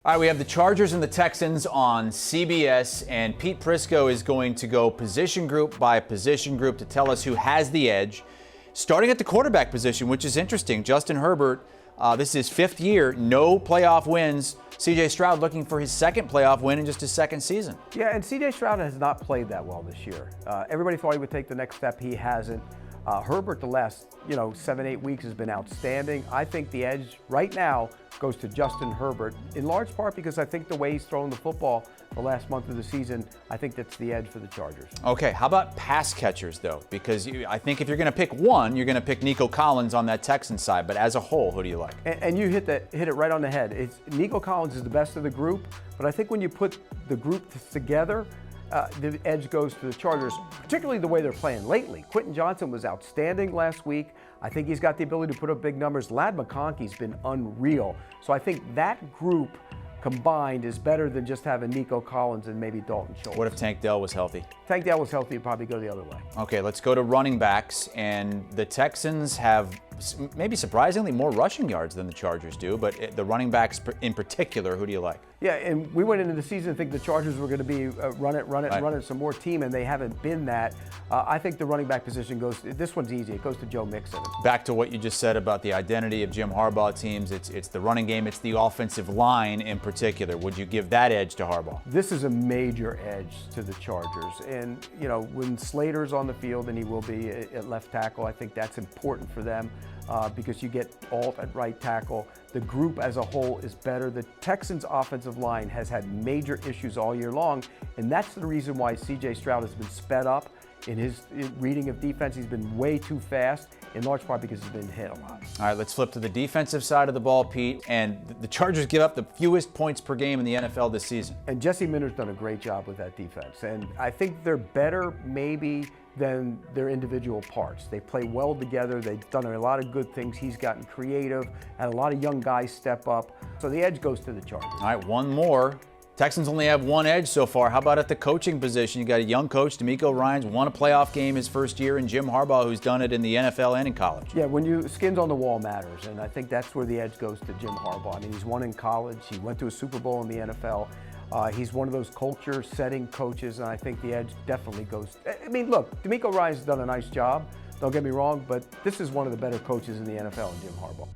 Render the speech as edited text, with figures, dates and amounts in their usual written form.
All right, we have the Chargers and the Texans on CBS, and Pete Prisco is going to go position group by position group to tell us who has the edge. Starting at the quarterback position, which is interesting. Justin Herbert, this is his fifth year, no playoff wins. C.J. Stroud looking for his second playoff win in just his second season. Yeah, and C.J. Stroud has not played that well this year. Everybody thought he would take the next step. He hasn't. Herbert, the last 7-8 weeks has been outstanding. I think the edge right now goes to Justin Herbert, in large part because I think the way he's thrown the football the last month of the season, I think that's the edge for the Chargers. Okay, how about pass catchers, though? Because I think if you're going to pick one, you're going to pick Nico Collins on that Texans side. But as a whole, who do you like? And you hit it right on the head. Nico Collins is the best of the group, but I think when you put the group together, the edge goes to the Chargers, particularly the way they're playing lately. Quentin Johnson was outstanding last week. I think he's got the ability to put up big numbers. Ladd McConkey's been unreal. So I think that group combined is better than just having Nico Collins and maybe Dalton Schultz. What if Tank Dell was healthy? Tank Dell was healthy, he'd probably go the other way. Okay, let's go to running backs. And the Texans have maybe surprisingly more rushing yards than the Chargers do, but the running backs in particular, who do you like? Yeah, and we went into the season thinking the Chargers were going to be run it, some more team, and they haven't been that. I think the running back position this one's easy. It goes to Joe Mixon. Back to what you just said about the identity of Jim Harbaugh teams. It's the running game. It's the offensive line in particular. Would you give that edge to Harbaugh? This is a major edge to the Chargers. And, when Slater's on the field, and he will be at left tackle, I think that's important for them because you get Alt at right tackle. The group as a whole is better. The Texans' offensive line has had major issues all year long, and that's the reason why C.J. Stroud has been sped up in his reading of defense. He's been way too fast, in large part because he's been hit a lot. All right, let's flip to the defensive side of the ball, Pete. And the Chargers give up the fewest points per game in the NFL this season. And Jesse Minter's done a great job with that defense. And I think they're better maybe than their individual parts. They play well together. They've done a lot of good things. He's gotten creative, had a lot of young guys step up. So the edge goes to the Chargers. All right, one more. Texans only have one edge so far. How about at the coaching position? You got a young coach, DeMeco Ryans, won a playoff game his first year, and Jim Harbaugh, who's done it in the NFL and in college. Yeah, skins on the wall matters, and I think that's where the edge goes to Jim Harbaugh. I mean, he's won in college. He went to a Super Bowl in the NFL. He's one of those culture-setting coaches, and I think the edge definitely goes. I mean, look, DeMeco Ryans has done a nice job. Don't get me wrong, but this is one of the better coaches in the NFL, Jim Harbaugh.